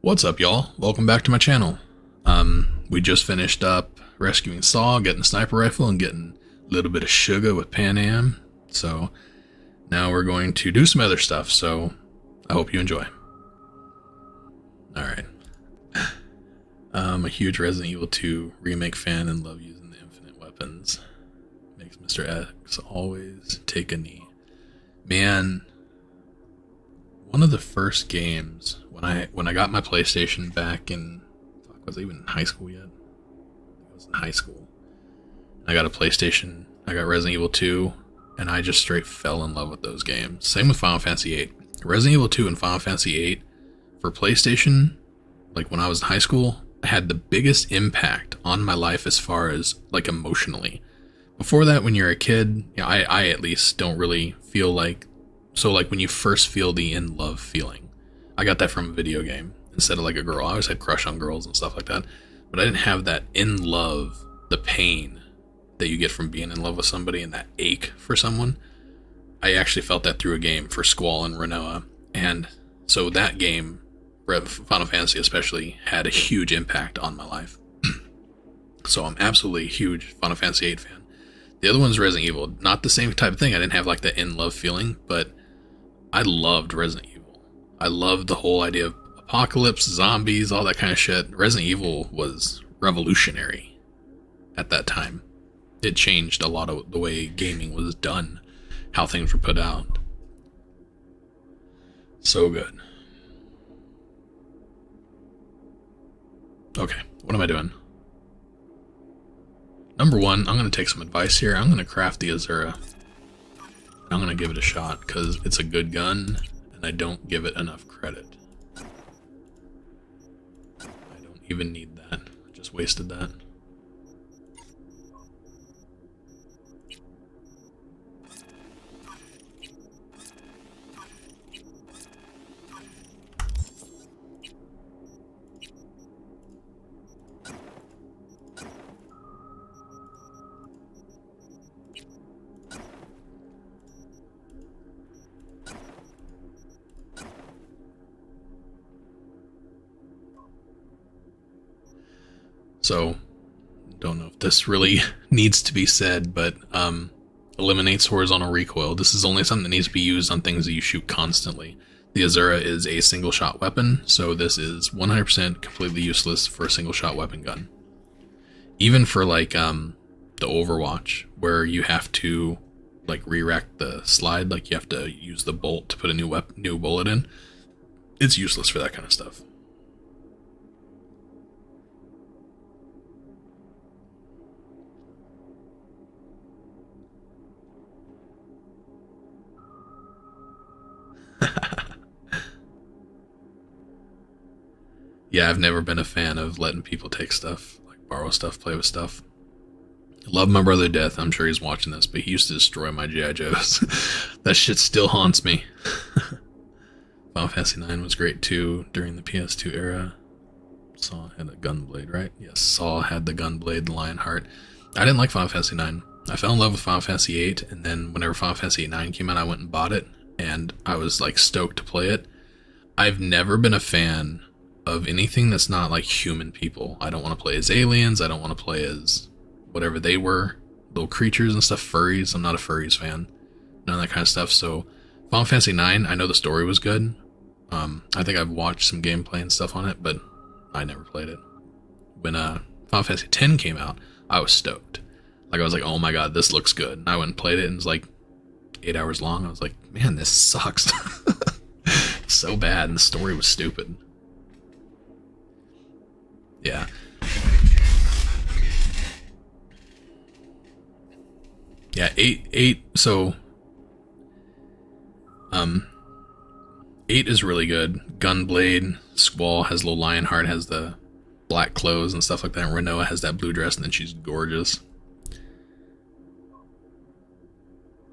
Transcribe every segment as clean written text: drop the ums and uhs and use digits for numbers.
What's up, y'all? Welcome back to my channel. We just finished up rescuing Saul, getting a sniper rifle, and getting a little bit of sugar with Pan Am. So now we're going to do some other stuff, so I hope you enjoy. Alright. I'm a huge Resident Evil 2 remake fan and love using the infinite weapons. Makes Mr. X always take a knee. Man, one of the first games when I got my PlayStation back in, was I even in high school yet? I was in high school. I got a PlayStation, I got Resident Evil 2, and I just straight fell in love with those games. Same with Final Fantasy 8. Resident Evil 2 and Final Fantasy 8 for PlayStation, like when I was in high school, had the biggest impact on my life as far as like emotionally. Before that, when you're a kid, you know, I at least don't really feel like, so like when you first feel the in love feeling, I got that from a video game instead of like a girl. I always had crush on girls and stuff like that, but I didn't have that in love, the pain that you get from being in love with somebody and that ache for someone. I actually felt that through a game for Squall and Renoa, and so that game, Final Fantasy especially, had a huge impact on my life. So I'm absolutely a huge Final Fantasy 8 fan. The other one's Resident Evil. Not the same type of thing. I didn't have like the in-love feeling, but I loved Resident Evil. I loved the whole idea of apocalypse, zombies, all that kind of shit. Resident Evil was revolutionary at that time. It changed a lot of the way gaming was done, how things were put out. So good. Okay, what am I doing? Number one, I'm going to take some advice here. I'm going to craft the Azura. I'm going to give it a shot because it's a good gun and I don't give it enough credit. I don't even need that. I just wasted that. So, don't know if this really needs to be said, but eliminates horizontal recoil. This is only something that needs to be used on things that you shoot constantly. The Azura is a single shot weapon, so this is 100% completely useless for a single shot weapon gun. Even for like the Overwatch, where you have to like re-rack the slide, like you have to use the bolt to put a new bullet in, it's useless for that kind of stuff. Yeah, I've never been a fan of letting people take stuff, like borrow stuff, play with stuff. Love my brother to death. I'm sure he's watching this, but he used to destroy my G.I. Joes. That shit still haunts me. Final Fantasy 9 was great too during the PS2 era. Saw had a gunblade, right? Yes, Saw had the gunblade, the Lionheart. I didn't like Final Fantasy 9. I fell in love with Final Fantasy 8, and then whenever Final Fantasy 9 came out, I went and bought it, and I was like stoked to play it. I've never been a fan of anything that's not like human people. I don't want to play as aliens. I don't want to play as whatever they were, little creatures and stuff, furries. I'm not a furries fan. None of that kind of stuff. So Final Fantasy 9, I know the story was good. I think I've watched some gameplay and stuff on it, but I never played it. When Final Fantasy 10 came out, I was stoked. Like I was like, oh my god, this looks good. And I went and played it, and it was like 8 hours long. I was like, man, this sucks. So bad, and the story was stupid. Yeah. Yeah, 8, so 8 is really good. Gunblade, Squall has little Lionheart, has the black clothes and stuff like that. Renoa has that blue dress, and then she's gorgeous.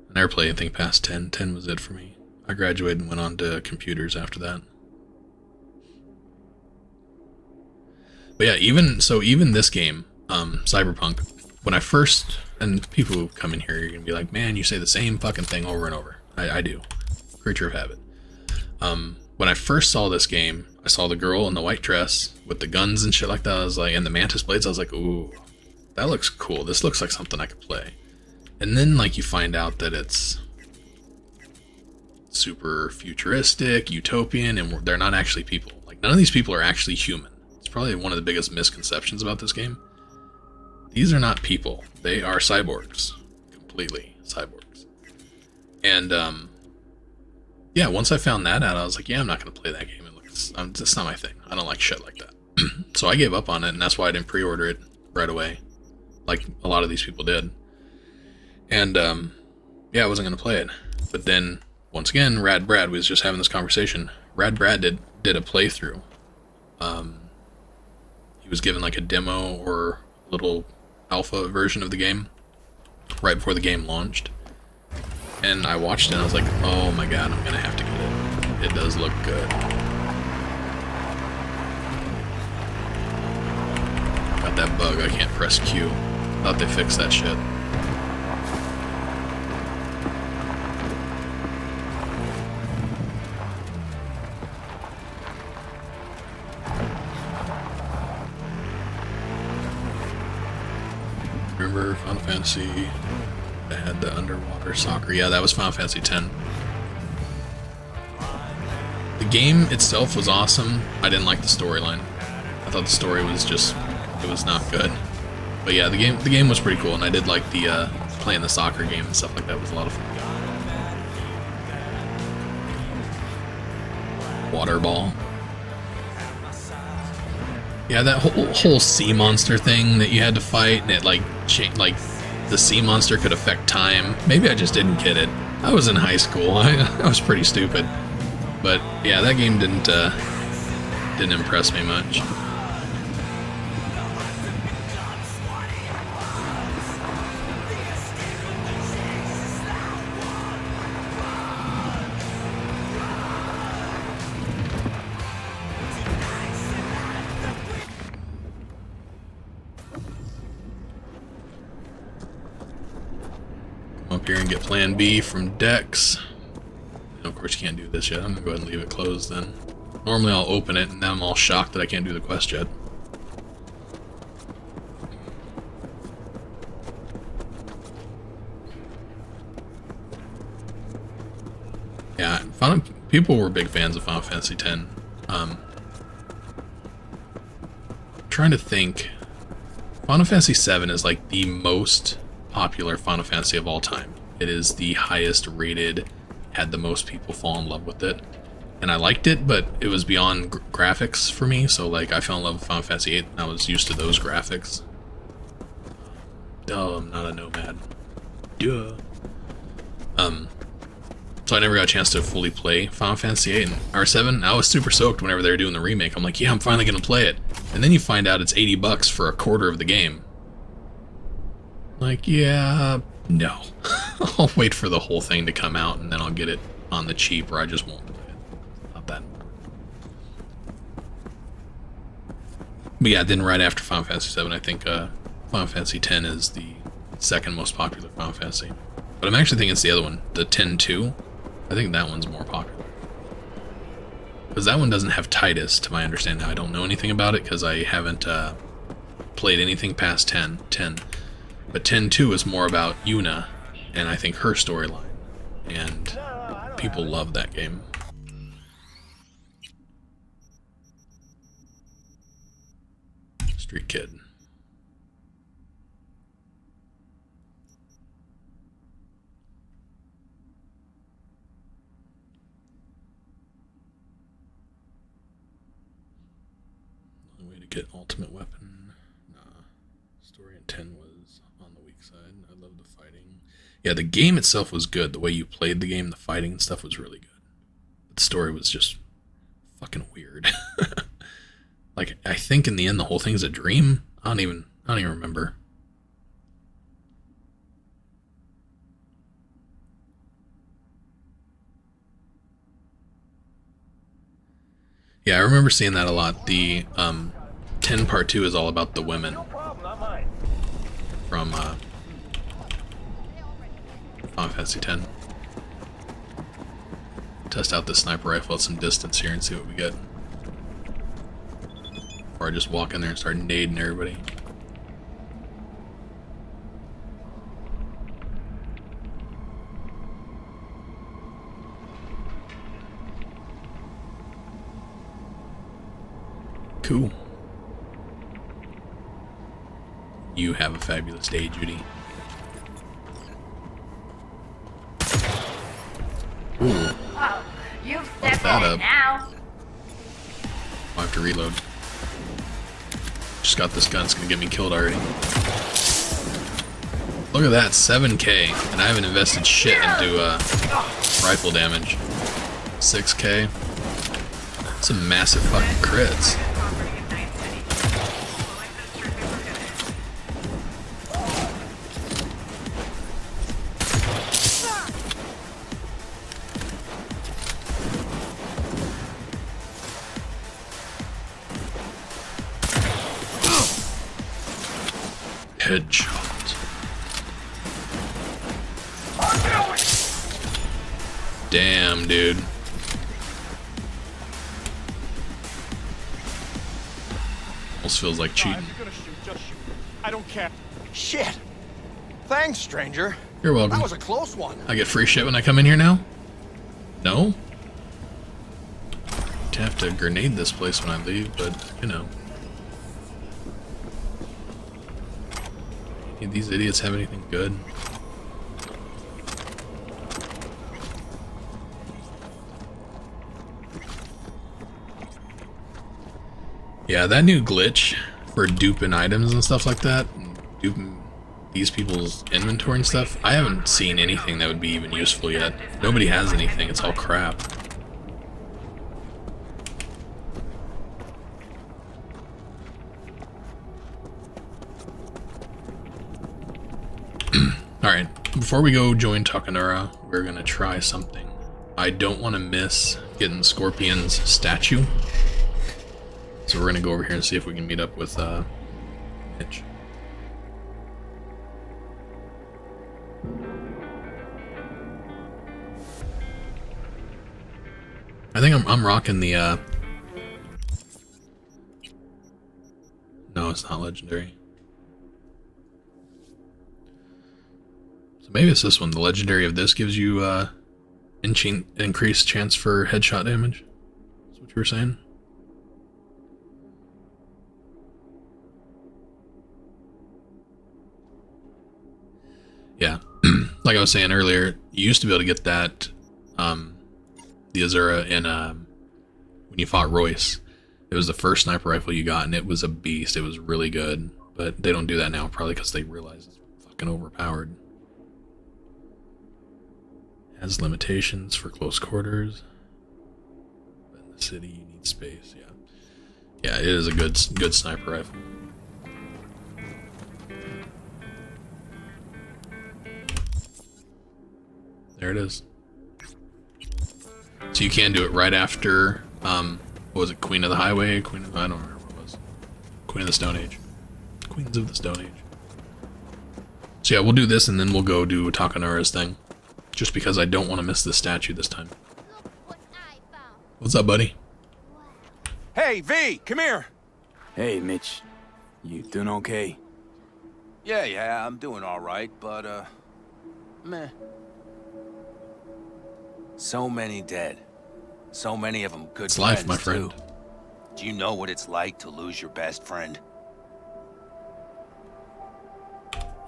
I never played anything past 10. 10 was it for me. I graduated and went on to computers after that. But yeah, even this game, Cyberpunk, when I first, and people who come in here, you're gonna be like, man, you say the same fucking thing over and over. I do. Creature of habit. when I first saw this game, I saw the girl in the white dress with the guns and shit like that. I was like, and the mantis blades. I was like, ooh, that looks cool. This looks like something I could play. And then like you find out that it's super futuristic, utopian, and they're not actually people. Like none of these people are actually human. It's probably one of the biggest misconceptions about this game. These are not people. They are cyborgs. Completely cyborgs. And yeah, once I found that out, I was like, yeah, I'm not going to play that game. It's not my thing. I don't like shit like that. So I gave up on it, and that's why I didn't pre-order it right away, like a lot of these people did. And yeah, I wasn't going to play it. But then, once again, Rad Brad was just having this conversation. Rad Brad did a playthrough. He was given like a demo or little alpha version of the game right before the game launched. And I watched it and I was like, oh my god, I'm gonna have to get it. It does look good. Got that bug, I can't press Q. Thought they fixed that shit. Remember Final Fantasy that had the underwater soccer? Yeah, that was Final Fantasy X. The game itself was awesome. I didn't like the storyline. I thought the story was just, it was not good. But yeah, the game was pretty cool, and I did like the playing the soccer game and stuff like that was a lot of fun. Water ball. Yeah, that whole sea monster thing that you had to fight, and it like the sea monster could affect time. Maybe I just didn't get it. I was in high school. I was pretty stupid. But yeah, that game didn't impress me much. Up here and get Plan B from Dex. And of course you can't do this yet. I'm gonna go ahead and leave it closed then. Normally I'll open it and then I'm all shocked that I can't do the quest yet. Yeah, people were big fans of Final Fantasy X. Trying to think. Final Fantasy VII is like the most popular Final Fantasy of all time. It is the highest rated, had the most people fall in love with it. And I liked it, but it was beyond graphics for me, so like I fell in love with Final Fantasy VIII and I was used to those graphics. Oh, I'm not a nomad. Duh. So I never got a chance to fully play Final Fantasy VIII and R7. I was super soaked whenever they were doing the remake. I'm like, yeah, I'm finally gonna play it. And then you find out it's $80 for a quarter of the game. Like, yeah, no. I'll wait for the whole thing to come out and then I'll get it on the cheap, or I just won't play it. Not that important. But yeah, then right after Final Fantasy VII, I think Final Fantasy X is the second most popular Final Fantasy. But I'm actually thinking it's the other one, the X-2. I think that one's more popular. Because that one doesn't have Titus, to my understanding. I don't know anything about it because I haven't played anything past 10. But X-2 is more about Yuna, and I think her storyline. And people love that game. Street Kid. Only way to get ultimate weapon. Nah. Story in 10 was on the weak side. I love the fighting. Yeah, the game itself was good. The way you played the game, the fighting and stuff was really good. But the story was just fucking weird. Like, I think in the end the whole thing's a dream. I don't even remember. Yeah, I remember seeing that a lot. The 10 Part 2 is all about the women from Final Fantasy X. test out this sniper rifle at some distance here and see what we get. Or I just walk in there and start nading everybody. Cool. You have a fabulous day, Judy. Ooh. Oh, you've stepped that in up. now. I'll have to reload. Just got this gun, it's gonna get me killed already. Look at that, 7K, and I haven't invested shit into rifle damage. 6K. Some massive fucking crits. Headshot. Damn, dude. Almost feels like cheating. If you're gonna shoot, just shoot. I don't care. Shit. Thanks, stranger. You're welcome. That was a close one. I get free shit when I come in here now? No? I'd have to grenade this place when I leave, but, you know. Any of these idiots have anything good? Yeah, that new glitch for duping items and stuff like that, and duping these people's inventory and stuff, I haven't seen anything that would be even useful yet. Nobody has anything, it's all crap. Alright, before we go join Takanura, we're gonna try something. I don't want to miss getting Scorpion's statue. So we're gonna go over here and see if we can meet up with Mitch. I think I'm rocking the no, it's not legendary. So maybe it's this one. The legendary of this gives you increased chance for headshot damage. That's what you were saying? Yeah. Like I was saying earlier, you used to be able to get that the Azura in when you fought Royce. It was the first sniper rifle you got, and it was a beast. It was really good, but they don't do that now, probably because they realize it's fucking overpowered. It has limitations for close quarters. But in the city, you need space. Yeah, yeah, it is a good sniper rifle. There it is. So you can do it right after, what was it, Queen of the Highway? I don't remember what it was. Queen of the Stone Age. Queens of the Stone Age. So yeah, we'll do this and then we'll go do Takanura's thing. Just because I don't want to miss the statue this time. What's up, buddy? Hey, V, come here. Hey, Mitch. You doing okay? Yeah, I'm doing all right, but, meh. So many dead. So many of them good It's friends, life, my friend. too. Do you know what it's like to lose your best friend?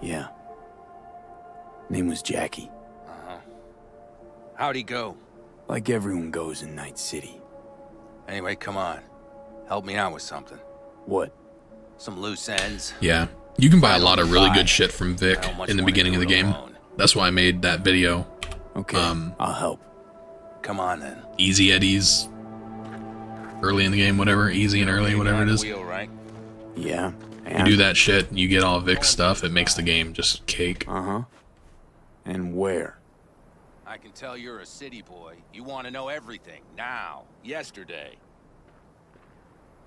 Yeah. Name was Jackie. Uh-huh. How'd he go? Like everyone goes in Night City. Anyway, come on. Help me out with something. What? Some loose ends. Yeah, you can buy a lot of really Buy. good shit from Vic I don't much in the wanna beginning of do the it game. alone. That's why I made that video. Okay, I'll help. Come on, then. Easy Eddie's early in the game, whatever. Easy and early, whatever it is. Wheel, right? Yeah, You and... do that shit, and you get all Vic's stuff, it makes the game just cake. Uh-huh. And where? I can tell you're a city boy. You want to know everything. Now. Yesterday.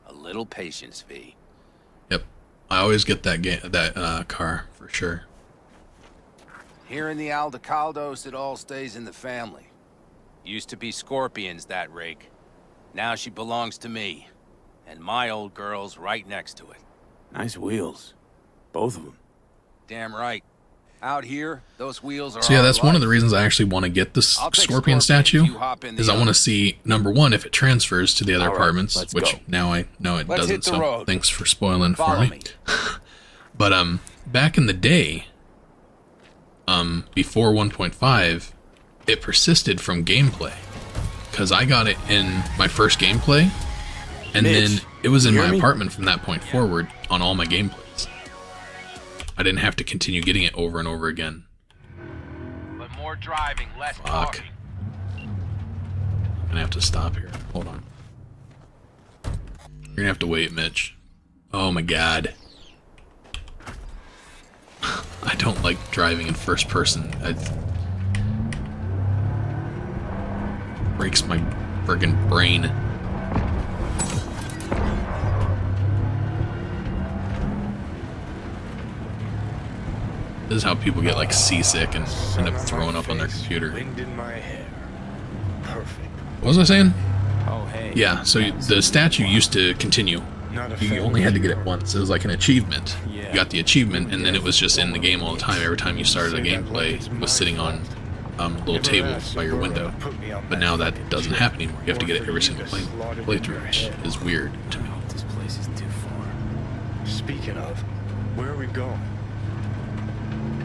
A little patience, V. Yep. I always get that car, for sure. Here in the Aldecaldos, it all stays in the family. Used to be Scorpion's, that rig. Now she belongs to me. And my old girl's right next to it. Nice wheels. Both of them. Damn right. Out here, those wheels are So yeah, our that's one of the life. reasons I actually want to get this I'll take Scorpion Scorpion if statue, you hop in the is I want to other. see, number one, if it transfers to the other All right, apartments, let's which go. now I know it Let's hit doesn't, the so road. thanks for spoiling Follow for me. me. But back in the day, before 1.5, it persisted from gameplay. Because I got it in my first gameplay, and Mitch, then it was in you my hear me? apartment from that point forward on all my gameplays. I didn't have to continue getting it over and over again. But more driving, less Fuck. talking. I'm gonna have to stop here. Hold on. You're gonna have to wait, Mitch. Oh my god. I don't like driving in first person. It breaks my friggin' brain. This is how people get like seasick and end up throwing up on their computer. Wind in my hair. Perfect. What was I saying? Oh, hey. Yeah, so the statue used to continue. Not a You fan only had to of get it once. It was like an achievement. Yeah. You got the achievement, and then it was just in the game all the time. Every time you started a gameplay, it was sitting on a little table by your window. But now that doesn't happen anymore. You have to get it every single playthrough, which is weird to me. This place is too far. Speaking of, where are we going?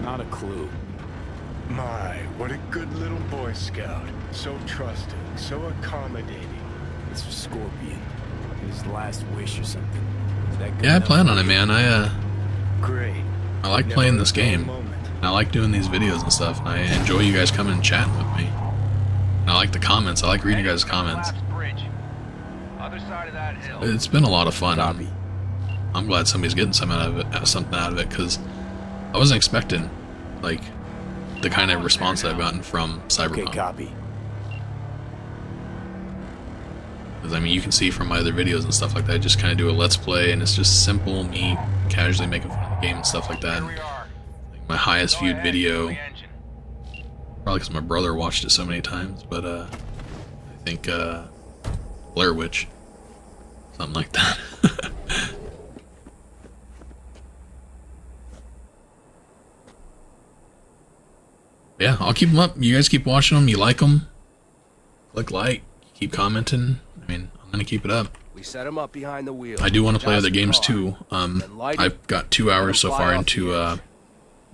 Not a clue. My, what a good little Boy Scout. So trusting, so accommodating. It's for Scorpion. His last wish or something. Is that good Yeah, I enough plan for on it, you? man. Great. I like Never playing this a dull game. moment. And I like doing these videos and stuff. And I enjoy you guys coming and chatting with me. And I like the comments. I like reading you guys' comments. Bridge. Other side of that hill. It's been a lot of fun. Copy. I'm glad somebody's getting something out of it, because I wasn't expecting like the kind of response that I've gotten from Okay, Cyberpunk. copy. Because I mean, you can see from my other videos and stuff like that, I just kind of do a let's play, and it's just simple me casually making fun of the game and stuff like that. Here we are. Like my highest viewed Go ahead, video, the engine. probably because my brother watched it so many times, but I think Blair Witch, something like that. Yeah, I'll keep them up. You guys keep watching them. You like them? Click like. Keep commenting. I mean, I'm gonna keep it up. We set him up behind the wheel. I do want to play other Joust the games car. too. Then light it. I've got 2 hours so fly far off into the edge.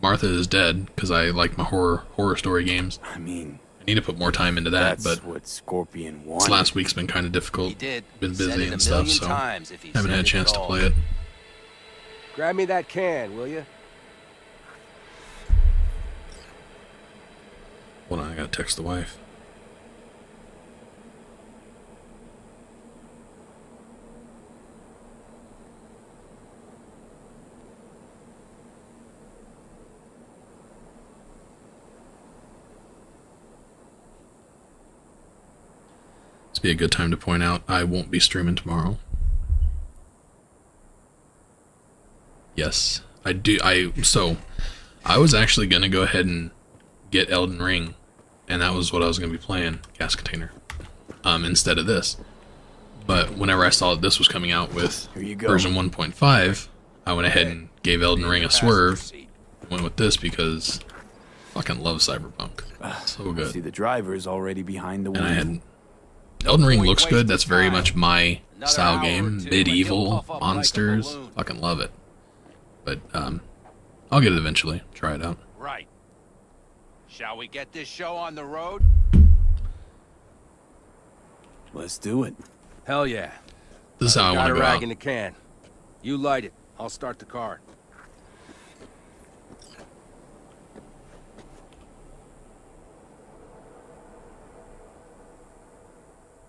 Martha is Dead, because I like my horror story games. I mean, I need to put more time into that, that's but what Scorpion this wanted. last week's been kind of He difficult. did. Been Said busy it a and stuff, million so times if he haven't said had a it chance at to all. play it. Grab me that can, will you? Hold on, I gotta text the wife. This would be a good time to point out I won't be streaming tomorrow. Yes, I do. So I was actually gonna go ahead and get Elden Ring, and that was what I was gonna be playing, Gas Container, instead of this. But whenever I saw that this was coming out with Here you go. version 1.5, I went ahead and gave Elden Ring a swerve. Went with this because I fucking love Cyberpunk. So See, good. the driver's already behind the wheel. And I had Elden Ring looks good. That's very much my style game. Medieval monsters. Fucking love it. But I'll get it eventually. Try it out. Right. Shall we get this show on the road? Let's do it. Hell yeah. This is how I Got want a to go rag out. in the can. You light it. I'll start the car.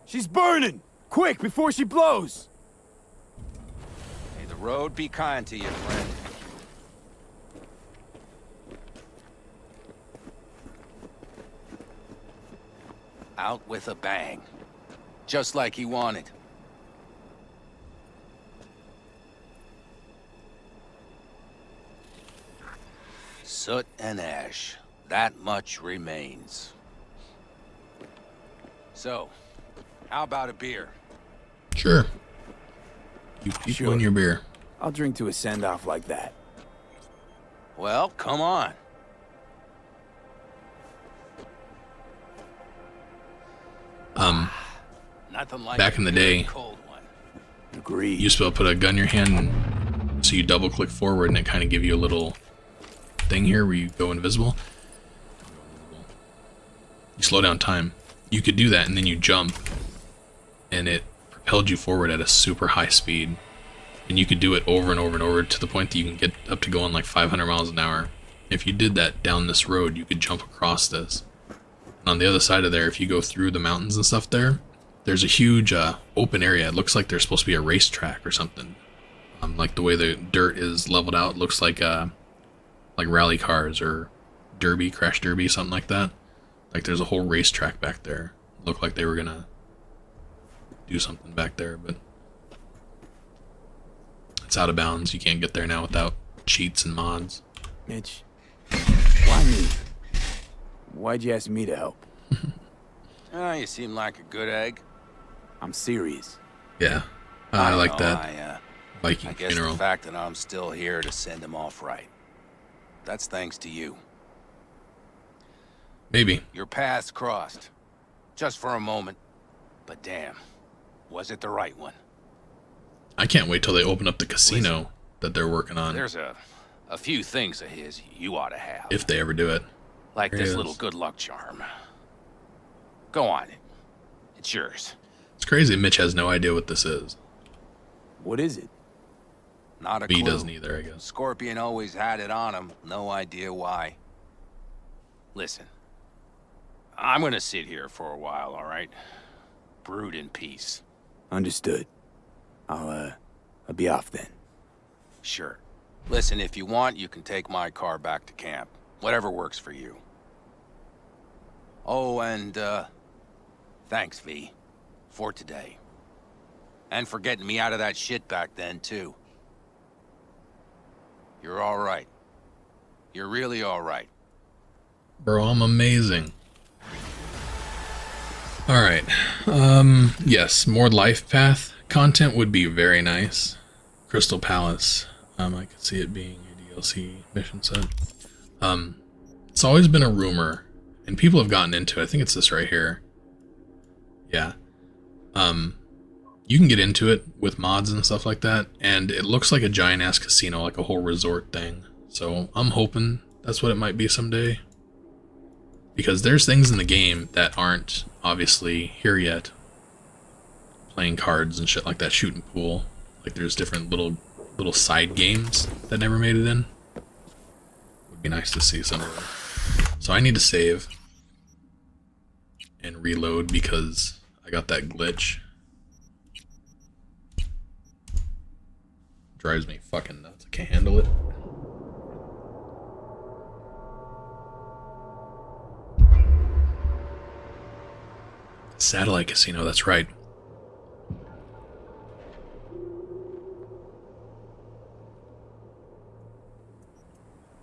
She's burning! Quick, before she blows! May the road be kind to you, friend. Out with a bang. Just like he wanted. Soot and ash. That much remains. So, how about a beer? Sure. You people Sure. in your beer. I'll drink to a send-off like that. Well, come on. Nothing like Back a in the good day, cold one. Agreed. you used to be able to put a gun in your hand, and so you double click forward, and it kind of give you a little thing here where you go invisible. You slow down time. You could do that, and then you jump, and it propelled you forward at a super high speed. And you could do it over and over and over to the point that you can get up to going like 500 miles an hour. If you did that down this road, you could jump across this. And on the other side of there, if you go through the mountains and stuff there's a huge open area. It looks like there's supposed to be a racetrack or something. Like the way the dirt is leveled out, looks like rally cars or derby, crash derby, something like that. Like there's a whole racetrack back there. Looked like they were gonna do something back there, but it's out of bounds. You can't get there now without cheats and mods. Mitch, why me? Why'd you ask me to help? You seem like a good egg. I'm serious. Yeah, I like know, that. Viking I guess funeral. the fact that I'm still here to send him off right. That's thanks to you. Maybe. Your paths crossed. Just for a moment. But damn, was it the right one? I can't wait till they open up the casino that they're working on. There's a few things of his you ought to have. If they ever do it. Like There it this is. little good luck charm. Go on. It's yours. It's crazy Mitch has no idea what this is. What is it? Not a He clue. doesn't either, I guess. Scorpion always had it on him. No idea why. Listen. I'm gonna sit here for a while, all right? Brood in peace. Understood. I'll be off then. Sure. Listen, if you want, you can take my car back to camp. Whatever works for you. Oh, and, thanks, V. For today. And for getting me out of that shit back then, too. You're all right. You're really all right. Bro, I'm amazing. Alright. Yes, more life path content would be very nice. Crystal Palace. I could see it being a DLC mission set. It's always been a rumor, and people have gotten into it. I think it's this right here. Yeah. You can get into it with mods and stuff like that, and it looks like a giant-ass casino, like a whole resort thing. So I'm hoping that's what it might be someday. Because there's things in the game that aren't obviously here yet. Playing cards and shit like that, shooting pool. Like there's different little side games that never made it in. Would be nice to see some of them. So I need to save and reload because I got that glitch. Drives me fucking nuts. I can't handle it. Satellite casino, that's right.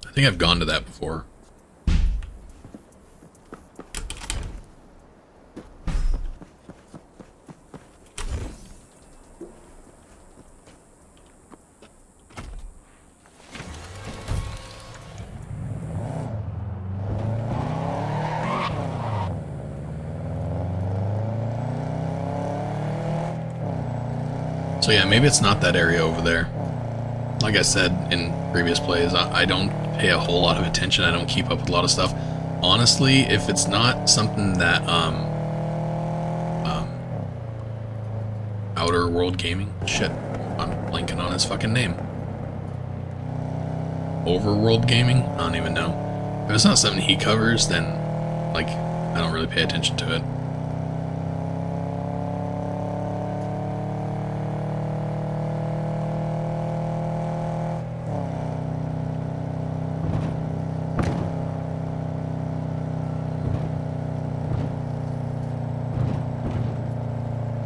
I think I've gone to that before. So yeah, maybe it's not that area over there. Like I said in previous plays, I don't pay a whole lot of attention. I don't keep up with a lot of stuff. Honestly, if it's not something that Outer World Gaming, shit, I'm blanking on his fucking name. Overworld Gaming? I don't even know. If it's not something he covers, then like I don't really pay attention to it.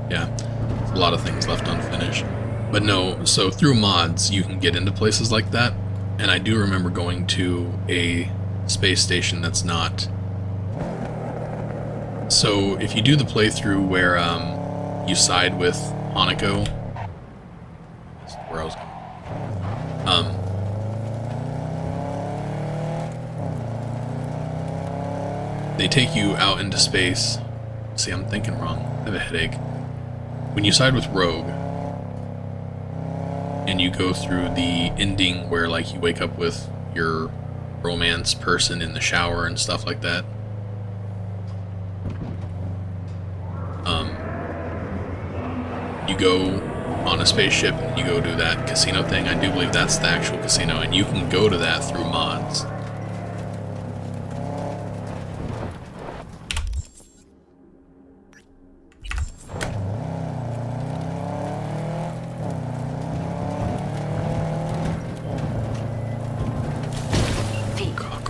Yeah, a lot of things left unfinished. But no, so through mods you can get into places like that, and I do remember going to a space station that's not So if you do the playthrough where you side with Hanako, that's where I was going. They take you out into space. See, I'm thinking wrong. I have a headache. When you side with Rogue, and you go through the ending where, like, you wake up with your romance person in the shower and stuff like that. You go on a spaceship and you go do that casino thing. I do believe that's the actual casino, and you can go to that through mods.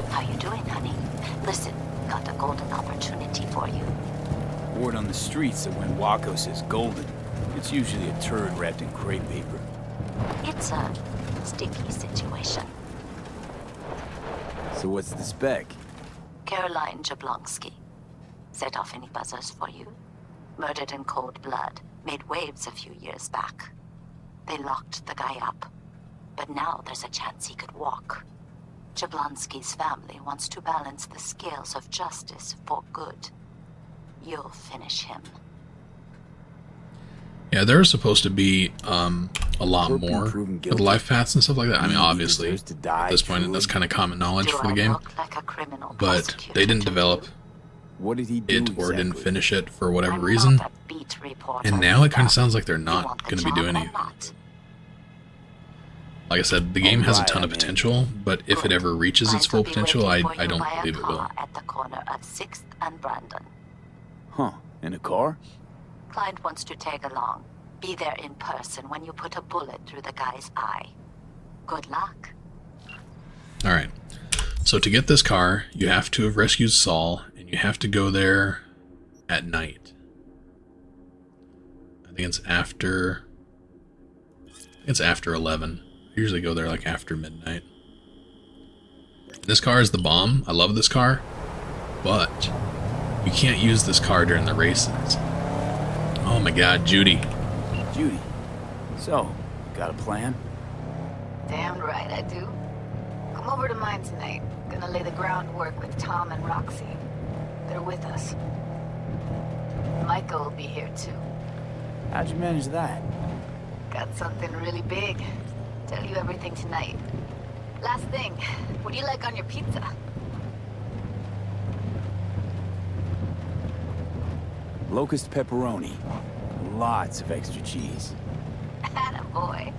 How you doing, honey? Listen, got a golden opportunity for you. Word on the streets that when Wako says golden, it's usually a turd wrapped in crepe paper. It's a sticky situation. So what's the spec? Caroline Jablonski. Set off any buzzers for you? Murdered in cold blood. Made waves a few years back. They locked the guy up. But now there's a chance he could walk. Jablonski's family wants to balance the scales of justice for good. You'll finish him. Yeah, there was supposed to be a lot more with life paths and stuff like that. I mean, obviously, at this point, that's kind of common knowledge for the game. But they didn't develop it or didn't finish it for whatever reason. And now it kind of sounds like they're not going to be doing anything. Like I said, the game has a ton of potential, but if it ever reaches its full potential, I don't believe it will. At the corner of 6th and Brandon. Huh, in a car? Client wants to tag along. Be there in person when you put a bullet through the guy's eye. Good luck. Alright, so to get this car, you have to have rescued Saul, and you have to go there at night. I think it's after 11. I usually go there like after midnight. This car is the bomb. I love this car, but you can't use this car during the races. Oh my god, Judy. Judy. So, got a plan? Damn right I do. Come over to mine tonight. Gonna lay the groundwork with Tom and Roxy. They're with us. Michael will be here too. How'd you manage that? Got something really big. Tell you everything tonight. Last thing, what do you like on your pizza? Locust pepperoni. Lots of extra cheese. Attaboy.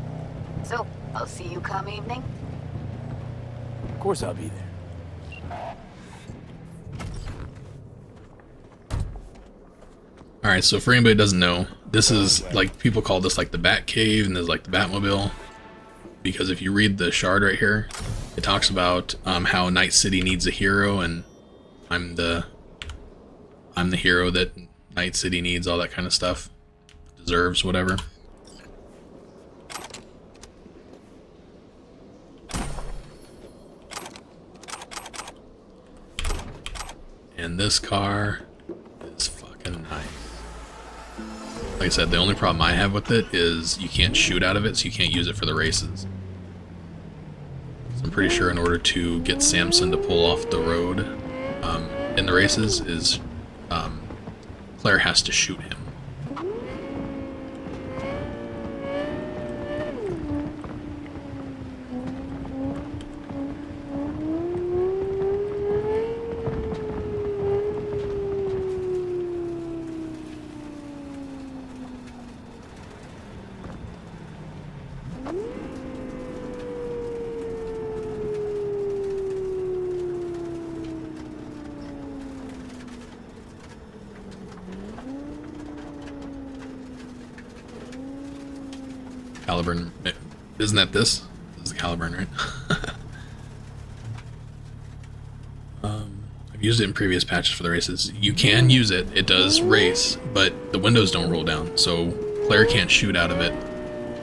So, I'll see you come evening? Of course I'll be there. Alright, so for anybody who doesn't know, this is, like, people call this like the Bat Cave, and there's like the Batmobile. Because if you read the shard right here, it talks about how Night City needs a hero, and I'm the hero that Night City needs, all that kind of stuff. Deserves, whatever. And this car is fucking nice. Like I said, the only problem I have with it is you can't shoot out of it, so you can't use it for the races. So I'm pretty sure in order to get Samson to pull off the road in the races is Claire has to shoot him. Caliburn, isn't that this? This is the Caliburn, right? I've used it in previous patches for the races. You can use it, it does race, but the windows don't roll down, so Claire can't shoot out of it.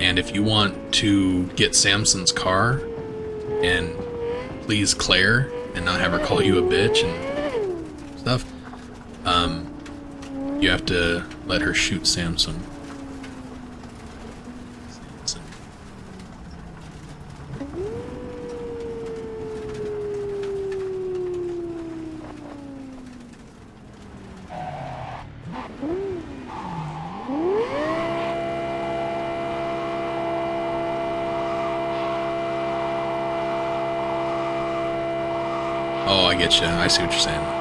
And if you want to get Samson's car and please Claire and not have her call you a bitch and stuff, You have to let her shoot Samson. Oh, I get you. I see what you're saying.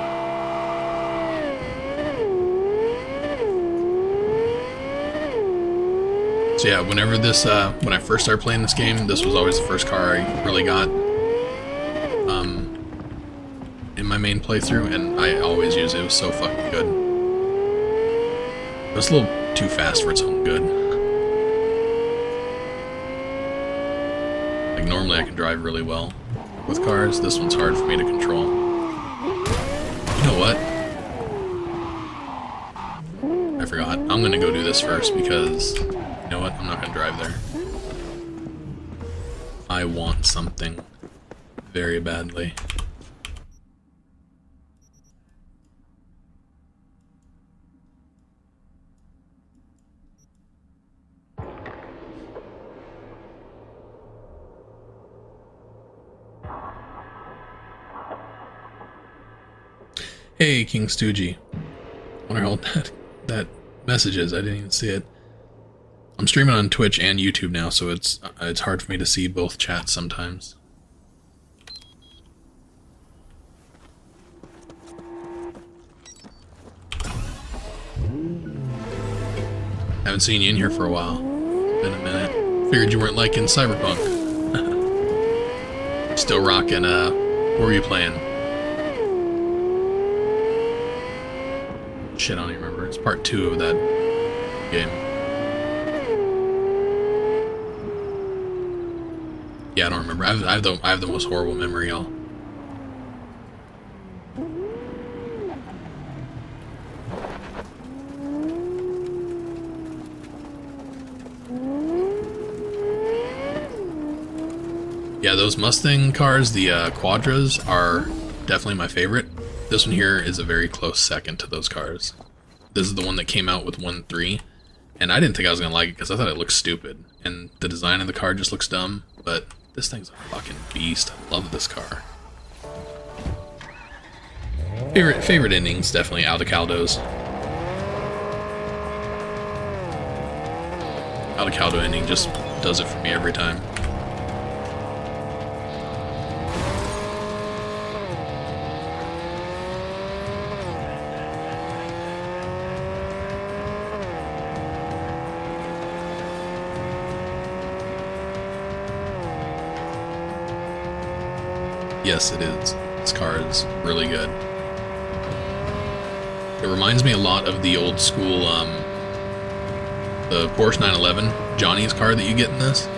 So yeah, whenever this, when I first started playing this game, this was always the first car I really got in my main playthrough, and I always use it. It was so fucking good. It was a little too fast for its own good. Like normally I can drive really well with cars. This one's hard for me to control. You know what? I forgot. I'm gonna go do this first because, you know what? I'm not gonna drive there. I want something very badly. Hey, King Stoogie. Wonder how old that message is. I didn't even see it. I'm streaming on Twitch and YouTube now, so it's hard for me to see both chats sometimes. Haven't seen you in here for a while. Been a minute. Figured you weren't liking Cyberpunk. Still rocking, what were you playing? Shit, I don't even remember. It's part 2 of that game. Yeah, I don't remember. I have the most horrible memory, y'all. Yeah, those Mustang cars, the Quadras, are definitely my favorite. This one here is a very close second to those cars. This is the one that came out with 1.3, and I didn't think I was going to like it because I thought it looked stupid. And the design of the car just looks dumb, but this thing's a fucking beast. I love this car. Favorite endings, definitely Aldecaldo's. Aldecaldo ending just does it for me every time. Yes, it is. This car is really good. It reminds me a lot of the old school, the Porsche 911, Johnny's car that you get in this.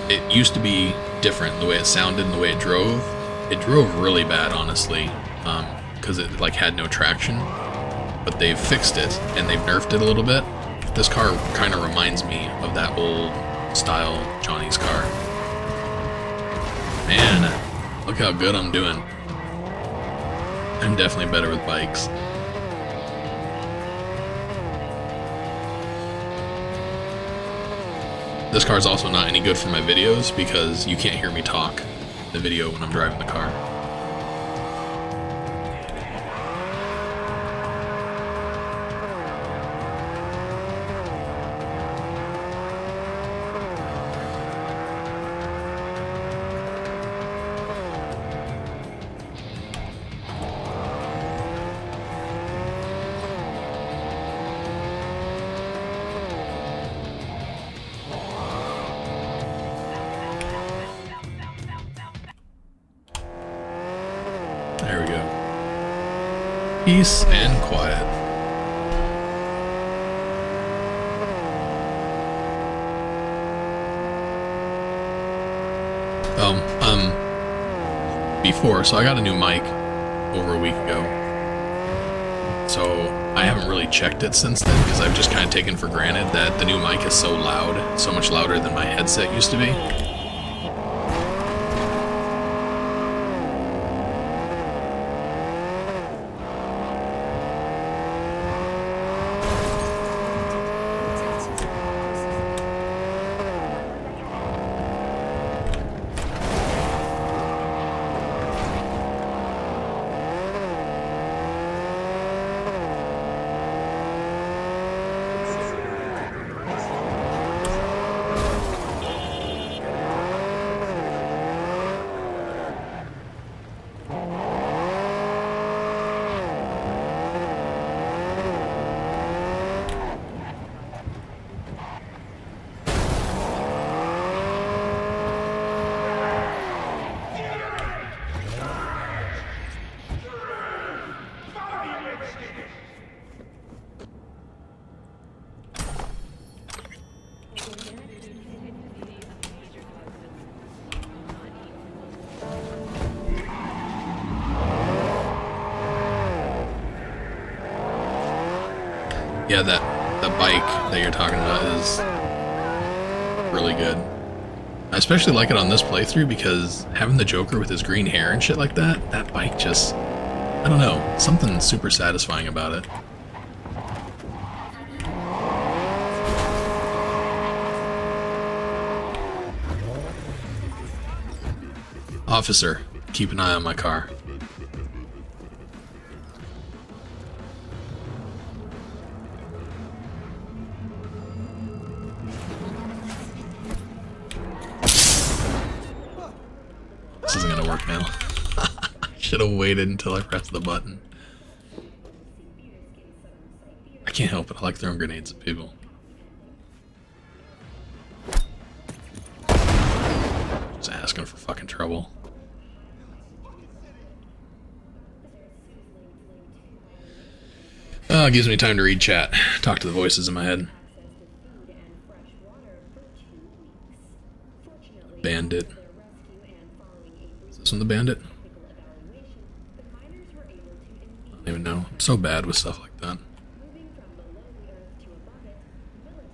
It used to be different, the way it sounded and the way it drove. It drove really bad, honestly, because it like had no traction. But they've fixed it and they've nerfed it a little bit. This car kind of reminds me of that old style Johnny's car. Man. Look how good I'm doing. I'm definitely better with bikes. This car's also not any good for my videos because you can't hear me talk in the video when I'm driving the car. There we go. Peace and quiet. Before, so I got a new mic over a week ago. So I haven't really checked it since then because I've just kind of taken for granted that the new mic is so loud, so much louder than my headset used to be. Yeah, the bike that you're talking about is really good. I especially like it on this playthrough because having the Joker with his green hair and shit like that, that bike just, I don't know, something super satisfying about it. Officer, keep an eye on my car. This isn't gonna work now. Should have waited until I pressed the button. I can't help it, I like throwing grenades at people. Just asking for fucking trouble. It gives me time to read chat. Talk to the voices in my head. Bandit. Is this one the bandit? I don't even know. I'm so bad with stuff like that.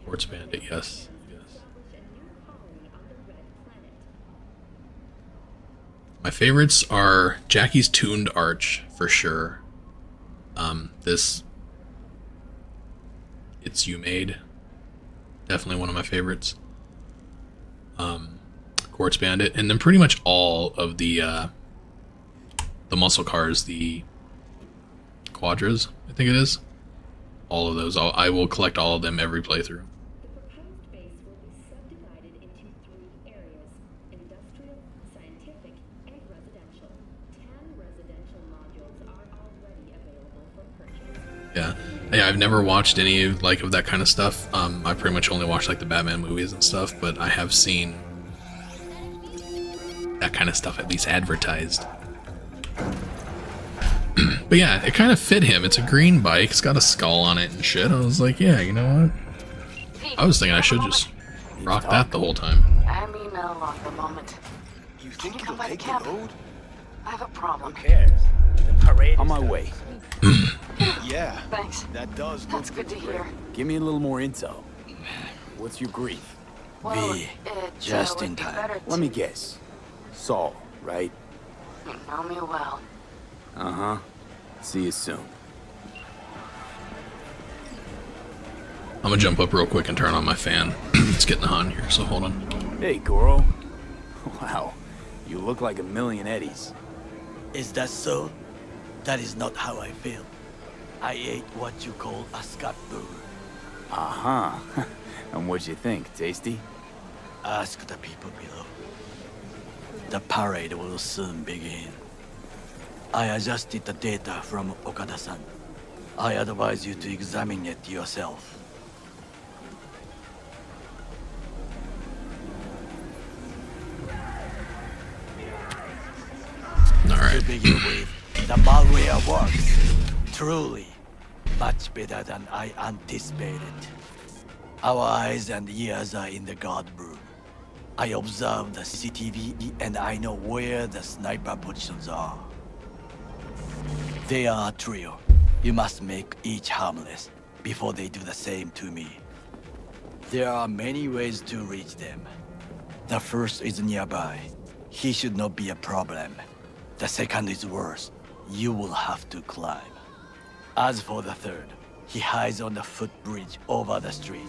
Quartz bandit, yes. Yes. My favorites are Jackie's Tuned Arch, for sure. This It's You Made, definitely one of my favorites. Quartz Bandit, and then pretty much all of the muscle cars, the Quadras, I think it is. All of those, I will collect all of them every playthrough. Yeah, I've never watched any like of that kind of stuff. I pretty much only watch like the Batman movies and stuff, but I have seen that kind of stuff at least advertised. But yeah, it kind of fit him. It's a green bike, it's got a skull on it and shit. I was like, yeah, you know what? I was thinking I should just rock that the whole time. I mean, no longer moment. You Can think you come you'll by the take the camp? road? I have a problem. Who cares? The parade On is my done. way. Yeah, Thanks. that does That's good to hear. Give me a little more intel. What's your grief? Well, V, it just would in be time. better Let me to- guess. Saul, right? You know me well. Uh-huh. See you soon. I'm gonna jump up real quick and turn on my fan. It's getting hot in here, so hold on. Hey, Goro. Wow, you look like a million eddies. Is that so? That is not how I feel. I ate what you call a scat burger. Uh-huh. And what'd you think? Tasty? Ask the people below. The parade will soon begin. I adjusted the data from Okada-san. I advise you to examine it yourself. Alright. To begin with, the malware works. Truly, much better than I anticipated. Our eyes and ears are in the guard room. I observed the CCTV and I know where the sniper positions are. They are a trio. You must make each harmless before they do the same to me. There are many ways to reach them. The first is nearby. He should not be a problem. The second is worse. You will have to climb. As for the third, he hides on the footbridge over the street.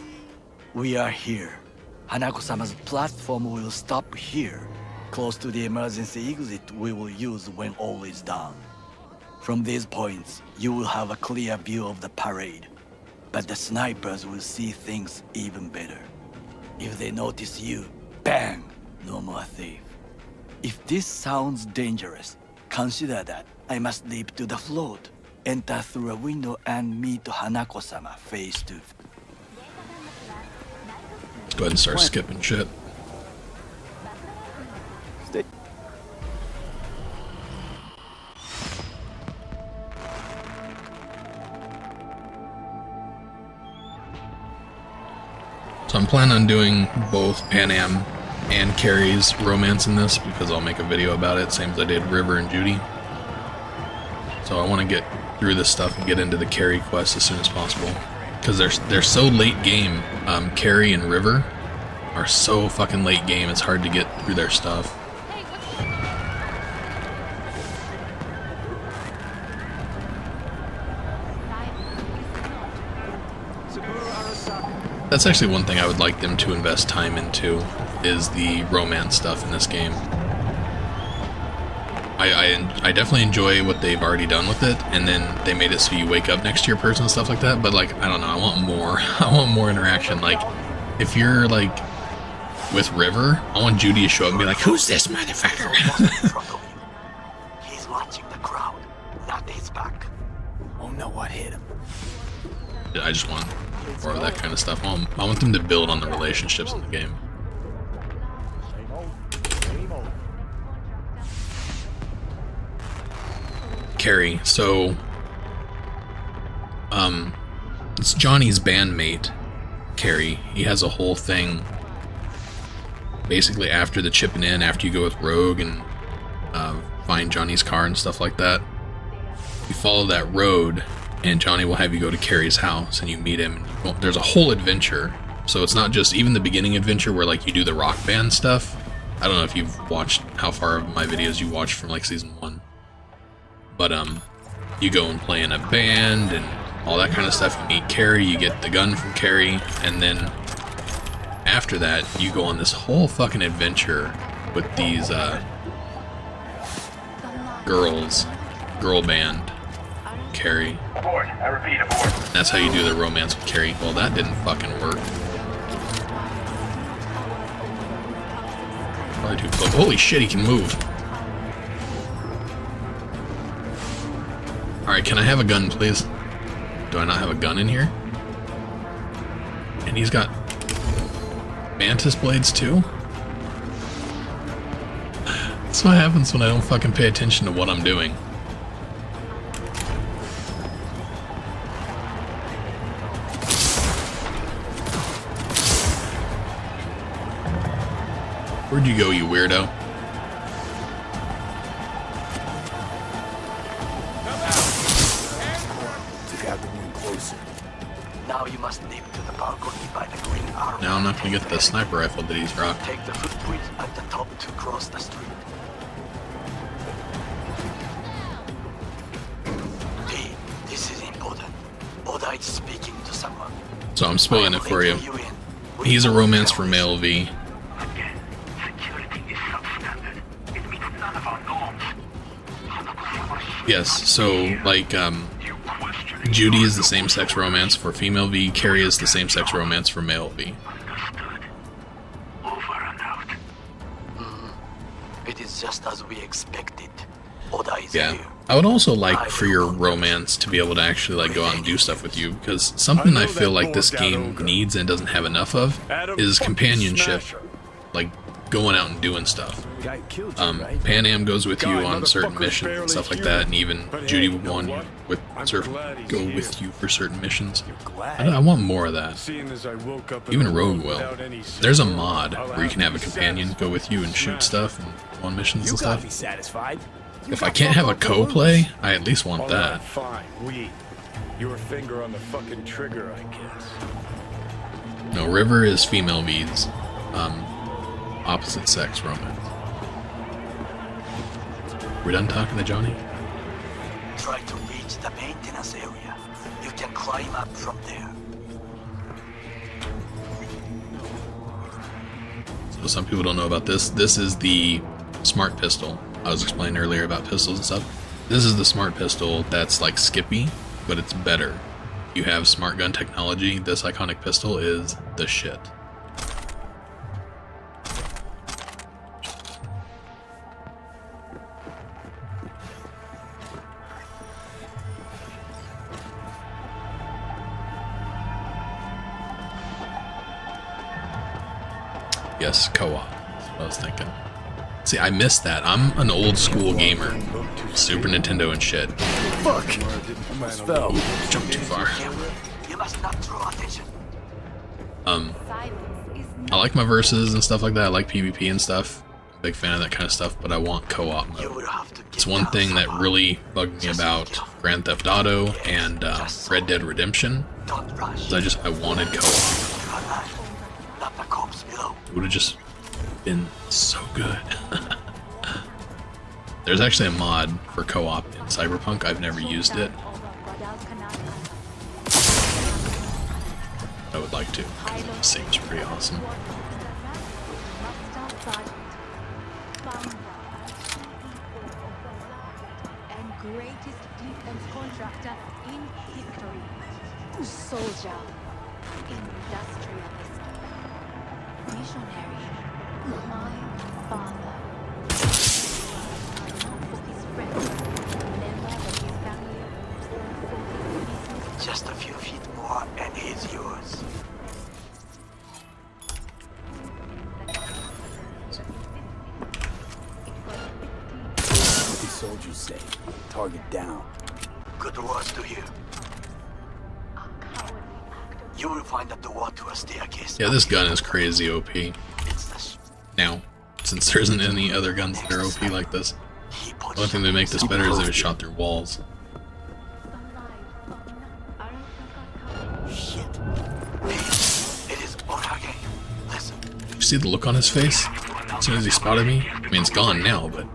We are here. Hanako-sama's platform will stop here, close to the emergency exit we will use when all is done. From these points, you will have a clear view of the parade, but the snipers will see things even better. If they notice you, bang! No more thief. If this sounds dangerous, consider that I must leap to the float, enter through a window and meet Hanako-sama face to face. Go ahead and start skipping shit. Stay. So I'm planning on doing both Pan Am and Carrie's romance in this because I'll make a video about it, same as I did River and Judy. So I want to get through this stuff and get into the Carrie quest as soon as possible. because they're so late game. Carrie and River are so fucking late game. It's hard to get through their stuff. That's actually one thing I would like them to invest time into, is the romance stuff in this game. I definitely enjoy what they've already done with it, and then they made it so you wake up next to your person and stuff like that, but like, I don't know, I want more. I want more interaction. Like, if you're like with River, I want Judy to show up and be like, who's this motherfucker? He's watching the crowd, not his back. Oh no, what hit him? I just want more of that kind of stuff. I want them to build on the relationships in the game. Carrie, so it's Johnny's bandmate, Carrie. He has a whole thing basically after the chipping in, after you go with Rogue and find Johnny's car and stuff like that. You follow that road and Johnny will have you go to Carrie's house and you meet him. And there's a whole adventure, so it's not just even the beginning adventure where like you do the rock band stuff. I don't know if you've watched how far of my videos you watched from like season 1. But you go and play in a band and all that kind of stuff. You meet Carrie, you get the gun from Carrie, and then after that, you go on this whole fucking adventure with these girl band, Carrie. Abort. I repeat, abort. That's how you do the romance with Carrie. Well, that didn't fucking work. Probably too close. Holy shit, he can move. Alright, can I have a gun, please? Do I not have a gun in here? And he's got mantis blades, too? That's what happens when I don't fucking pay attention to what I'm doing. Where'd you go, you weirdo? Now you must leap to the balcony by the green arrow. Now I'm not gonna get the sniper rifle that he's rocked. Take the footbridge at the top to cross the street. Hey, this is important. Oda is speaking to someone. So I'm spoiling it for you. He's a romance for male V. Again, security is substandard. It meets none of our norms. Yes, so like Judy is the same sex romance for female V, Carrie is the same sex romance for male V. Understood. Over and out. It is just as we expected. Oda is Yeah. here. I would also like for your romance to be able to actually like go out and do stuff with you, because something I feel like this game needs and doesn't have enough of is companionship, like going out and doing stuff. Guy killed you, right? Pan Am goes with you on certain missions and stuff like that, and even Judy would want you with go with you for certain missions. I want more of that. Seeing as I woke up in Even the Rogue world will. without any There's a signal, mod I'll where you can have a be companion go with you and shoot stuff and go on missions You and gotta be stuff. satisfied. You If I got can't have a fuck all to co-play, lose. I at least want All that. right, fine. Your finger on the fucking trigger, I guess. No, River is female V's opposite sex romance. We done talking to Johnny? Try to reach the maintenance area. You can climb up from there. So some people don't know about this. This is the smart pistol. I was explaining earlier about pistols and stuff. This is the smart pistol that's like Skippy, but it's better. You have smart gun technology. This iconic pistol is the shit. Yes, co-op. That's what I was thinking. See, I missed that. I'm an old school gamer. Super Nintendo and shit. Fuck! Almost fell. Jumped too far. You must not draw attention. I like my verses and stuff like that. I like PvP and stuff. big fan of that kind of stuff, but I want co-op You mode. will have to get It's one down thing that somehow. really bugged me about Grand Theft Auto and Red Dead Redemption. Don't rush. Is I wanted co-op. You're alive. Not the cops below. It would have just been so good. There's actually a mod for co-op in Cyberpunk. I've never used it. I would like to. It seems pretty awesome. And greatest defense contractor in history. Soldier. Industrialist. Missionary. My father. For his friends. Member of his family. For his business. Just a few feet more and he's yours. What do soldiers say? Target down. Good words to hear. You will find a door to a staircase. Yeah, this gun is crazy OP. It's the Now, since there isn't any other guns that are OP like this, he the only thing that make this better is if it shot through walls. Shit. Hey, it is Orage. Listen, You see the look on his face? As soon as he spotted me? I mean, it's gone now, but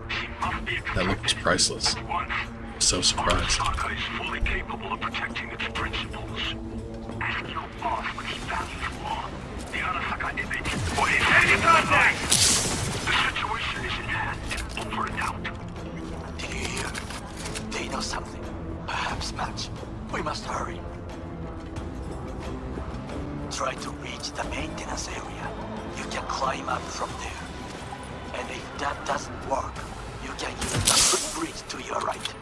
that look was priceless. I was so surprised. Arasaka is fully capable of protecting its principles. And no boss with his value for the Arasaka image. For his any contact! The situation is in hand. Over and out. did you hear? They know something. Perhaps much. We must hurry. Try to reach the maintenance area. You can climb up from there. And if that doesn't work, you can use the footbridge to your right.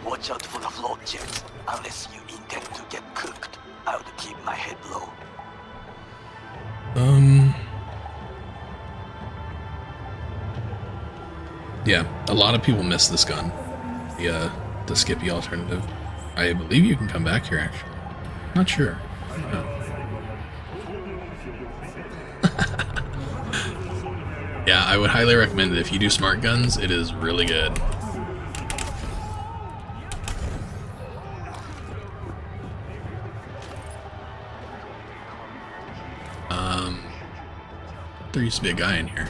Watch out for the float jets. Unless you intend to get cooked, I would keep my head low. Yeah, a lot of people miss this gun. The Skippy alternative. I believe you can come back here, actually. Not sure. I don't know. Yeah, I would highly recommend it. If you do smart guns, it is really good. There used to be a guy in here.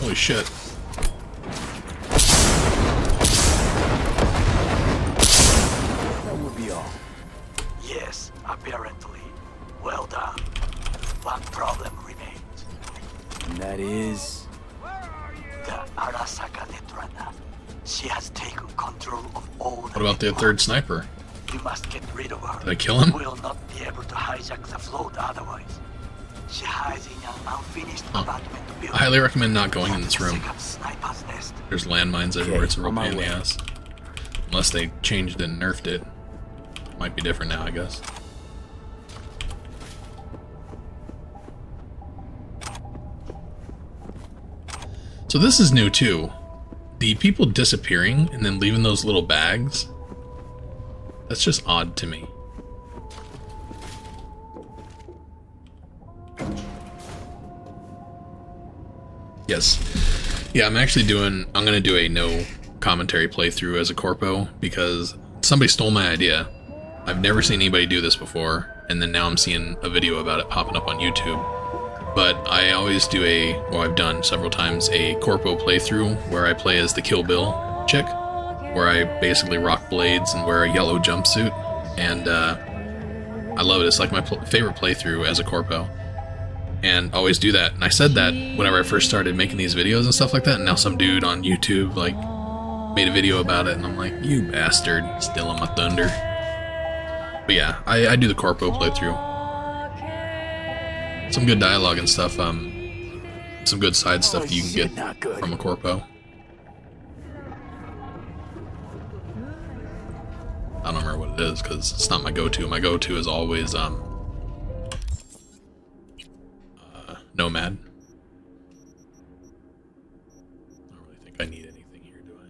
Holy shit. That would be all. Yes, apparently. Well done. One problem remains. And that is... The Arasaka Netrunner. She has taken control of all the What about the third sniper? You must get rid of her. Did I kill him? You will not be able to hijack the float otherwise. She hides in an unfinished apartment building. I highly recommend not going in this room. Set up sniper's nest. There's landmines everywhere. It's a real on my pain in the way. ass. Unless they changed and nerfed it. Might be different now, I guess. So this is new too. The people disappearing and then leaving those little bags. That's just odd to me. Yes. Yeah, I'm gonna do a no commentary playthrough as a corpo because somebody stole my idea. I've never seen anybody do this before, and then now I'm seeing a video about it popping up on YouTube. but I always do I've done several times a corpo playthrough where I play as the Kill Bill chick, where I basically rock blades and wear a yellow jumpsuit, and I love it. It's like my favorite playthrough as a corpo, and always do that. And I said that whenever I first started making these videos and stuff like that, and now some dude on YouTube like made a video about it, and I'm like, you bastard, stealing my thunder. But yeah, I do the corpo playthrough. Some good dialogue and stuff, some good side stuff that you can get from a corpo. I don't remember what it is because it's not my go-to. My go-to is always Nomad. I don't really think I need anything here, do I?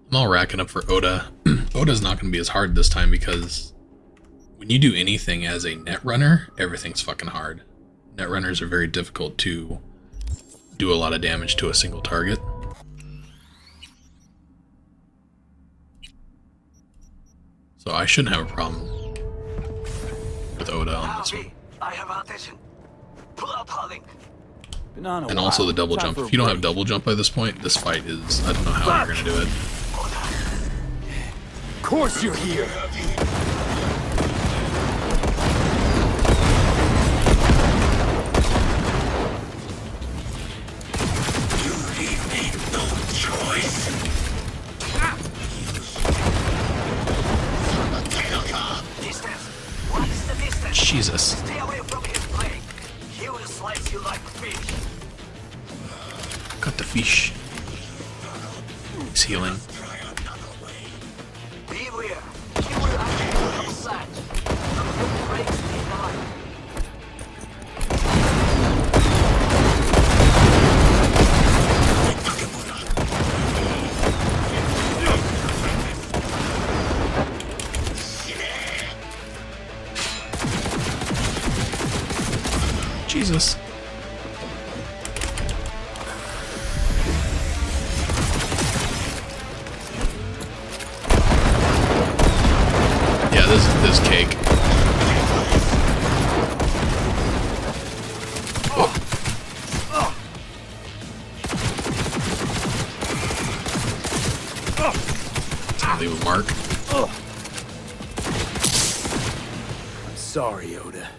I'm all racking up for Oda. Oda's not going to be as hard this time because when you do anything as a netrunner, everything's fucking hard. Netrunners are very difficult to do a lot of damage to a single target. So I shouldn't have a problem with Oda on this one. I have attention. Pull out Harling. And also the double jump. If you don't have double jump by this point, this fight is... I don't know how you're going to do it. Of course you're here. Jesus. Stay away from his blade. He will slice you like fish. Got the fish. He's healing. Beware. He will actually come back. Some breaks in line. Jesus. Yeah, this cake. Leave a mark. I'm sorry, Oda.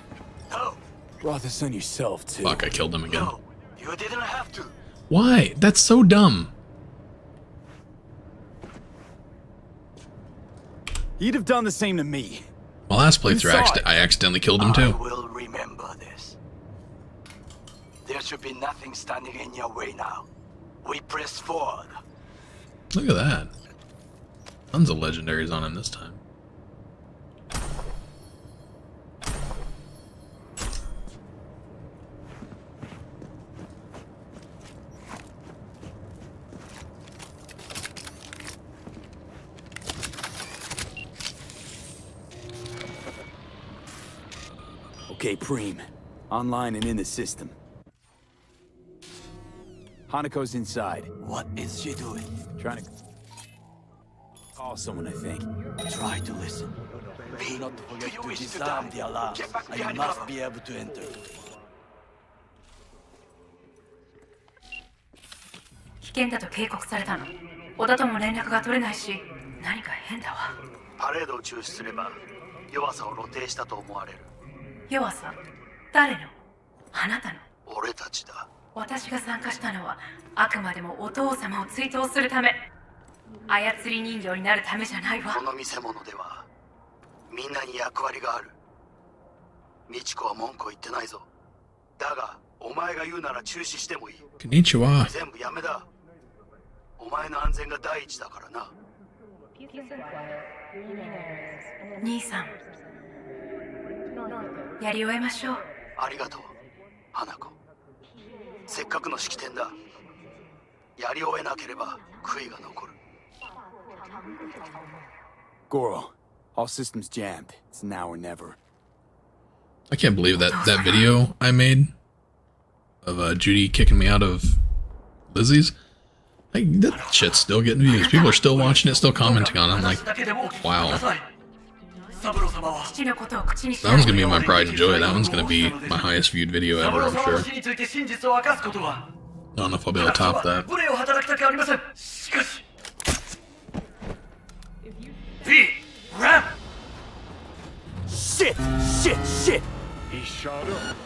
No, Brought this on yourself, too. Fuck, I killed him again. no, you didn't have to. Why? That's so dumb. You'd have done the same to me. My last playthrough, saw it. I accidentally killed him I too. will remember this. There should be nothing standing in your way now. We press forward. Look at that. Tons of legendaries on him this time. Okay, Preem. Online and in the system. Hanako's inside. What is she doing? Trying to call someone, I think. Try to listen. Do not forget to disarm the alarm. I must be able to enter. 危険だと警告されたの。小田とも連絡が取れないし、何か変だわ。パレードを中止すれば弱さを露呈したと思われる。弱さ？誰の？あなたの？俺たちだ。私が参加したのはあくまでもお父様を追悼するため。操り人形になるためじゃないわ。この見せ物ではみんなに役割がある。美智子は文句を言ってないぞ。だがお前が言うなら中止してもいい。こんにちは。全部やめだ。お前の安全が第一だからな。兄さん、やり終えましょう。ありがとう、花子。せっかくの式典だ。やり終えなければ悔いが残る。Goro, all systems jammed. It's now or never. I can't believe that video I made of Judy kicking me out of Lizzie's. That shit's still getting views. People are still watching it, still commenting on it. I'm like, wow. That one's gonna be my pride and joy. That one's gonna be my highest viewed video ever, I'm sure. I don't know if I'll be able to top that. Shit! He shot him.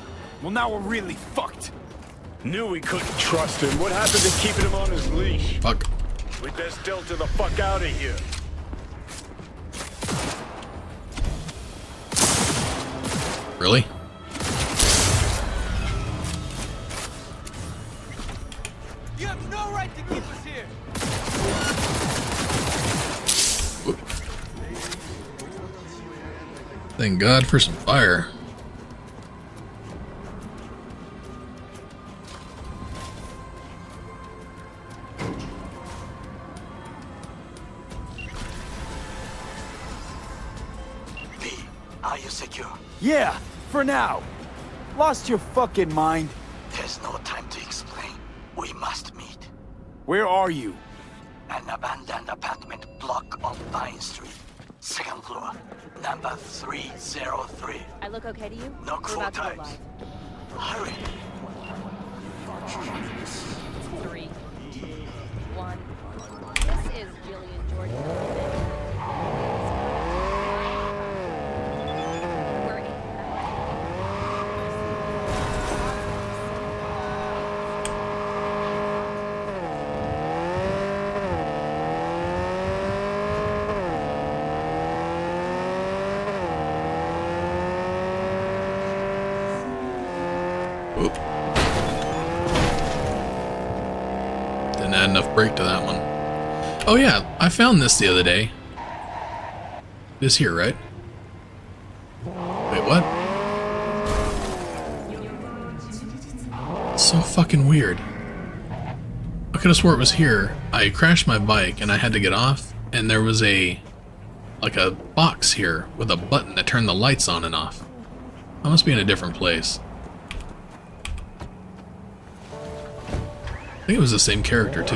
Well, now we're really fucked. Knew we couldn't trust him. What happened to keeping him on his leash? Fuck. We best delta the fuck out of here. Really? You have no right to keep us here. Whoop. Thank God for some fire. Are you secure? Yeah, for now. Lost your fucking mind? There's no time to explain. We must meet. Where are you? An abandoned apartment block on Vine Street. Second floor. Number 303. I look okay to you? Knock We're 4 about to go times. live. Hurry. 3, 1. This is Jillian Jordan. We're in. Whoop. Didn't add enough brake to that one. Oh yeah, I found this the other day. This here, right? Wait, what? So fucking weird. I could have swore it was here. I crashed my bike and I had to get off, and there was a box here with a button that turned the lights on and off. I must be in a different place. I think it was the same character too.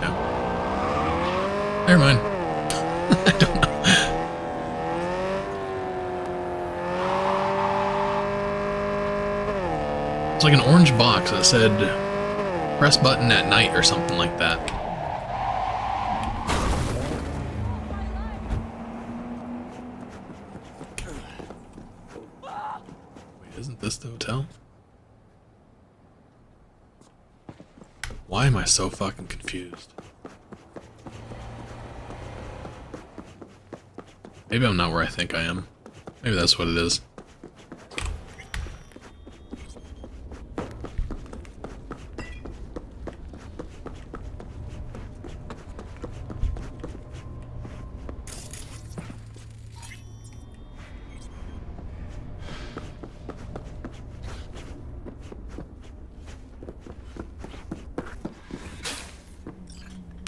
Yeah. Never mind. I don't know. It's like an orange box that said press button at night or something like that. Wait, isn't this the hotel? Why am I so fucking confused? Maybe I'm not where I think I am. Maybe that's what it is.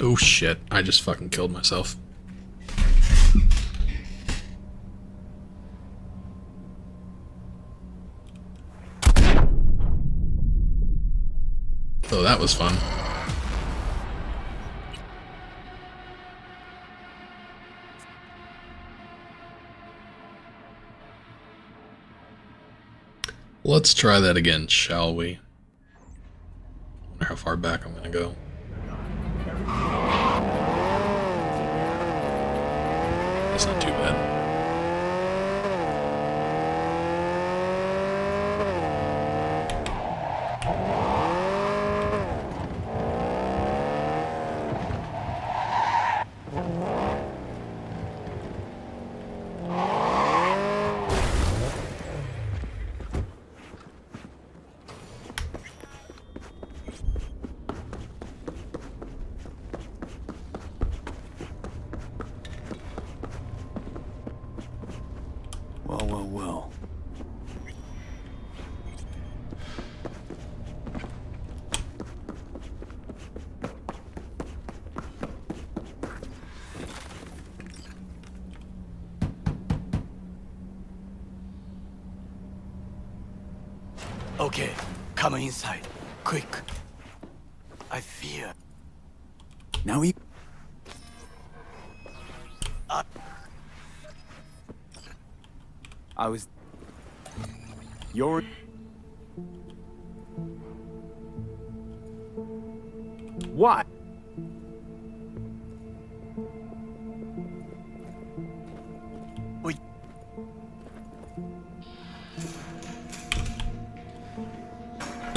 Oh shit, I just fucking killed myself. Oh, that was fun. Let's try that again, shall we? Wonder how far back I'm gonna go. That's not too bad. Okay, come inside. Quick. I fear. Now we... I was... Your... What?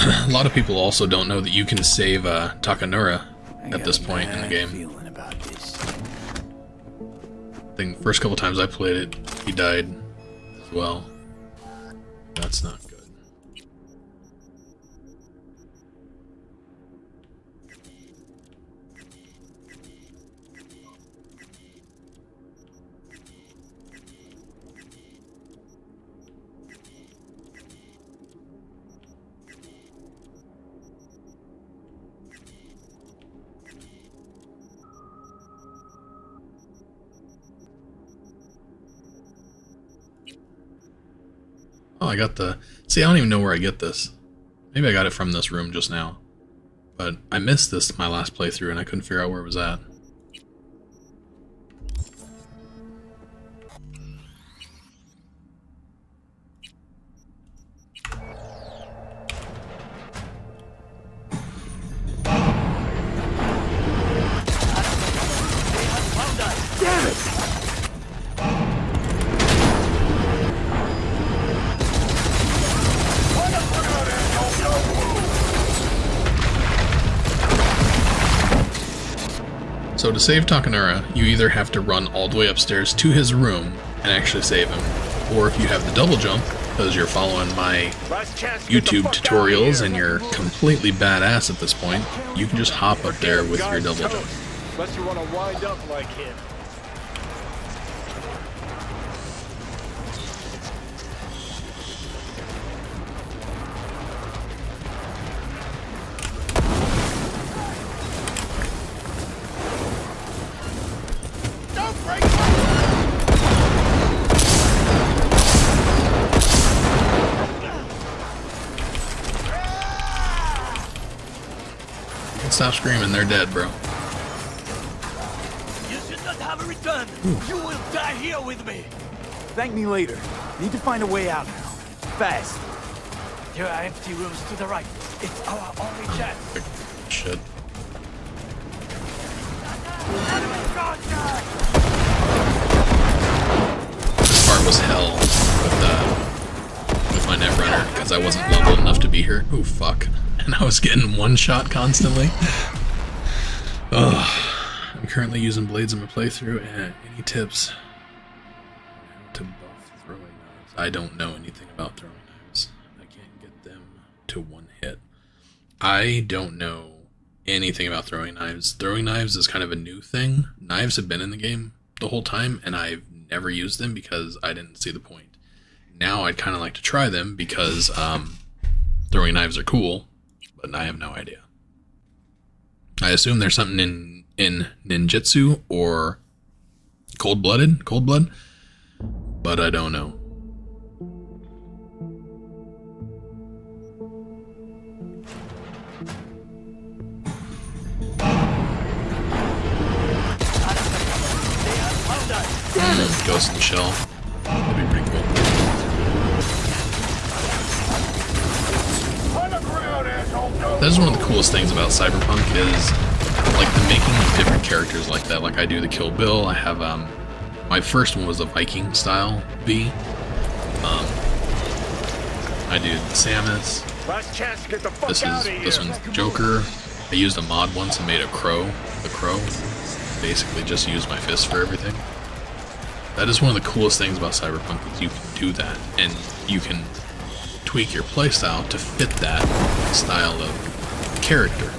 A lot of people also don't know that you can save Takanura at this point in the game. Feeling about this. I think first couple times I played it, he died as well. That's not good. Oh, I got the... See, I don't even know where I get this. Maybe I got it from this room just now. But I missed this my last playthrough and I couldn't figure out where it was at. Damn it! So to save Takanura, you either have to run all the way upstairs to his room and actually save him, or if you have the double jump, because you're following my YouTube tutorials and you're completely badass at this point, you can just hop up there with your double jump. Unless you want to wind up like him. Stop screaming, they're dead, bro. You should not have a return. You will die here with me. Thank me later. Need to find a way out now. Fast. There are empty rooms to the right. It's our only chance. Shit. This part was hell with my Netrunner because I wasn't leveled enough to be here. Oh fuck. And I was getting one shot constantly. Ugh. I'm currently using blades in my playthrough, and any tips on how to buff throwing knives? I don't know anything about throwing knives. I can't get them to one hit. I don't know anything about throwing knives. Throwing knives is kind of a new thing. Knives have been in the game the whole time, and I've never used them because I didn't see the point. Now I'd kind of like to try them because throwing knives are cool. But I have no idea. I assume there's something in ninjutsu or cold blood, but I don't know. Ghost in the Shell. That'd be pretty cool. That is one of the coolest things about Cyberpunk is like the making of different characters like that. Like I do the Kill Bill. I have my first one was a Viking style V. I do the Samus. Last chance to get the fuck This one's the Joker. I used a mod once and made a crow. The crow. Basically just used my fist for everything. That is one of the coolest things about Cyberpunk is you can do that and you can tweak your playstyle to fit that style of character.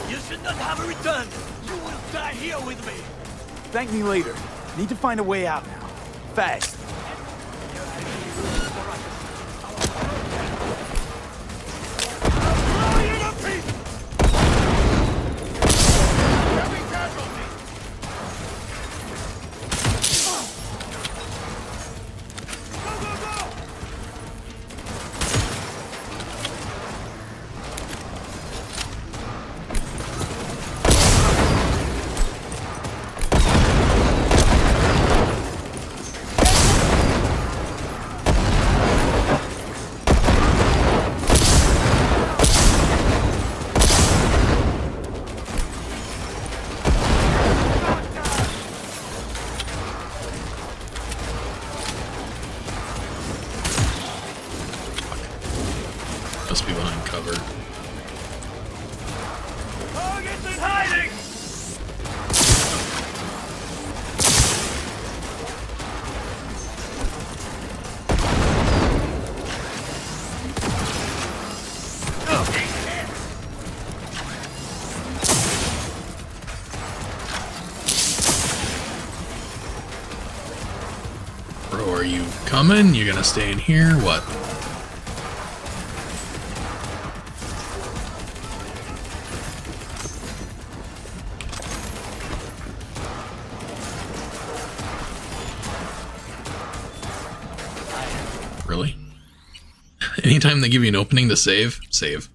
You should not have a return. You will die here with me. Thank me later. Need to find a way out now. Fast. are you coming? You're gonna stay in here? What? Really? Anytime they give you an opening to save, save.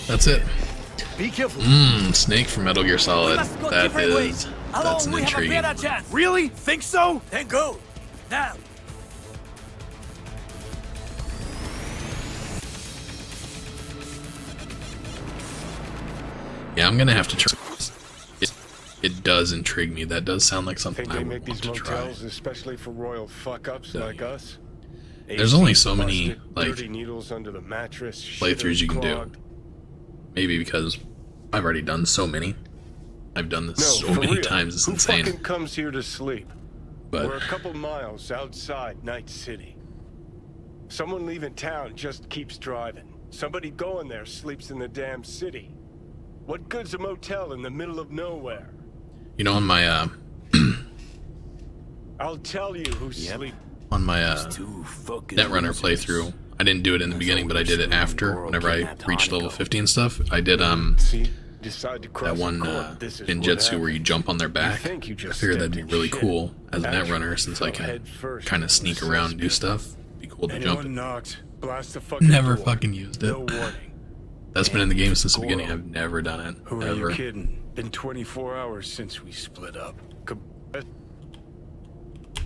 That's it. Be careful. Snake from Metal Gear Solid. That's an intriguing one. Really? Think so? Then go. Now. Yeah, I'm gonna have to try. It does intrigue me. That does sound like something Think I they would make want these to try. motels especially for royal fuck-ups like us? There's only so many Busted, like dirty needles under the mattress, playthroughs you can do. clogged. Maybe because I've already done so many. I've done this No, so for many real. times. It's Who insane. fucking comes here to sleep? But We're a couple miles outside Night City. Someone leaving town just keeps driving. Somebody going there sleeps in the damn city. What good's a motel in the middle of nowhere? you know, on my I'll tell you who sleep. Netrunner playthrough, I didn't do it in the beginning, but I did it after. Whenever I reached level 50 and stuff, I did See, decide to cross that one the court. This is what ninjutsu where you happens. jump on their back. I think you just figured that'd be stepped in really shit. cool as a Actually, netrunner, since I fell can head first kind of into sneak the around and do cesspit. stuff. Be cool to jump. Anyone knocks, blast the fucking Never door. fucking used it. No warning. That's been in the game since the beginning. I've never done it. Who are Ever. you kidding? Been 24 hours since we split up.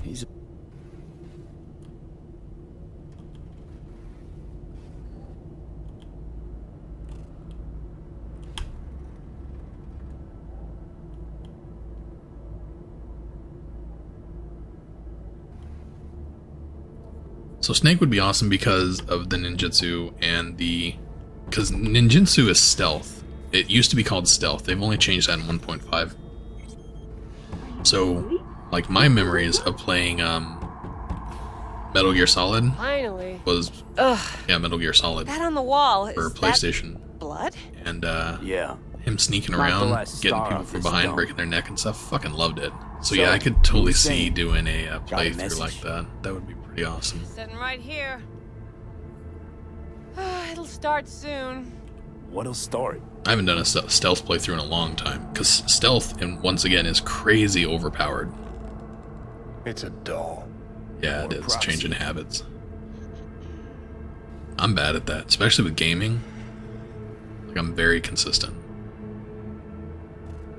He's So Snake would be awesome because of the ninjutsu and because ninjutsu is stealth. It used to be called stealth. They've only changed that in 1.5. So, like, my memories of playing Metal Gear Solid Finally. was Metal Gear Solid That on the wall. for Is PlayStation, that blood? and yeah. him sneaking Not the around, last getting star people off from this behind, dome. breaking their neck and stuff. Fucking loved it. So, So, yeah, I could totally who's see saying? doing a Got a playthrough message? like that. That would be pretty awesome. Sitting right here. It'll start soon. What'll start? I haven't done a stealth playthrough in a long time, because stealth, and once again, is crazy overpowered. It's a doll. Yeah, Or it is. proxy. Changing habits. I'm bad at that, especially with gaming. Like, I'm very consistent.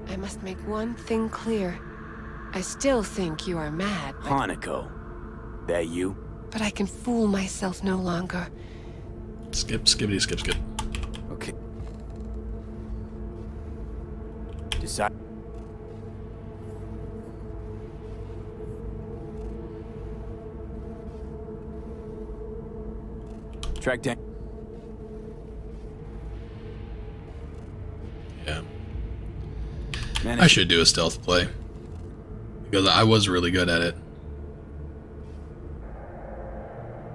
I must make one thing clear. I still think you are mad, Hanako. That you? but I can fool myself no longer. Skip, skippity, skip, skip. Okay. Decide. Track down. Yeah. Man, I should do a stealth play. Because I was really good at it.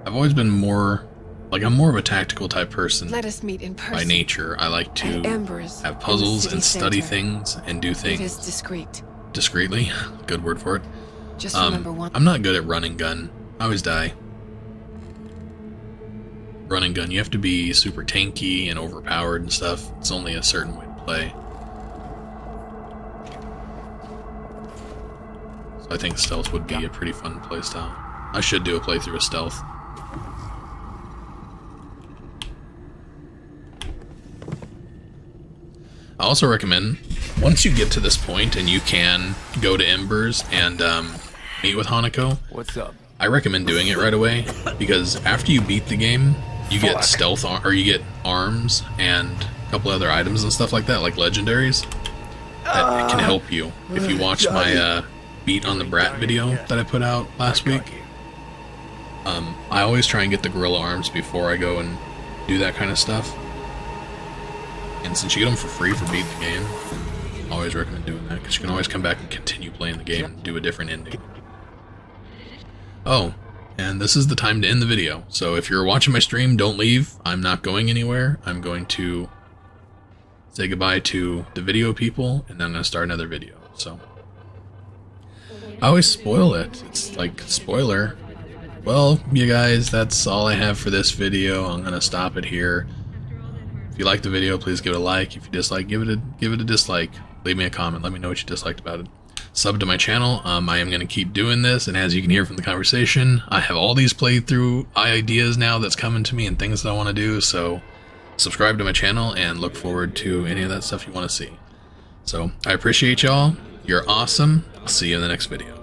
I've always been more... Like, I'm more of a tactical type person Let us meet in person. by nature. I like At to Embers have in the puzzles city and study center. things and do It is things discreet. discreetly. Good word for it. Just remember one. I'm not good at run and gun. I always die. Run and gun, you have to be super tanky and overpowered and stuff. It's only a certain way to play. So I think stealth would be a pretty fun playstyle. I should do a playthrough of stealth. I also recommend, once you get to this point and you can go to Embers and meet with Hanako, What's up? I recommend doing it right away, because after you beat the game, you get stealth, or you get arms and a couple other items and stuff like that, like legendaries. that it can help you. If you watch my Beat on the Brat video that I put out last week, I always try and get the gorilla arms before I go and do that kind of stuff. And since you get them for free for beating the game, I always recommend doing that, because you can always come back and continue playing the game and do a different ending. Oh, and this is the time to end the video. So if you're watching my stream, don't leave. I'm not going anywhere. I'm going to say goodbye to the video people, and then I'm going to start another video. So I always spoil it. It's like, spoiler. Well, you guys, that's all I have for this video. I'm going to stop it here. If you like the video, please give it a like. If you dislike, give it a dislike. Leave me a comment. Let me know what you disliked about it. Sub to my channel. I am going to keep doing this, and as you can hear from the conversation, I have all these playthrough ideas now that's coming to me and things that I want to do, so subscribe to my channel and look forward to any of that stuff you want to see. So, I appreciate y'all. You're awesome. I'll see you in the next video.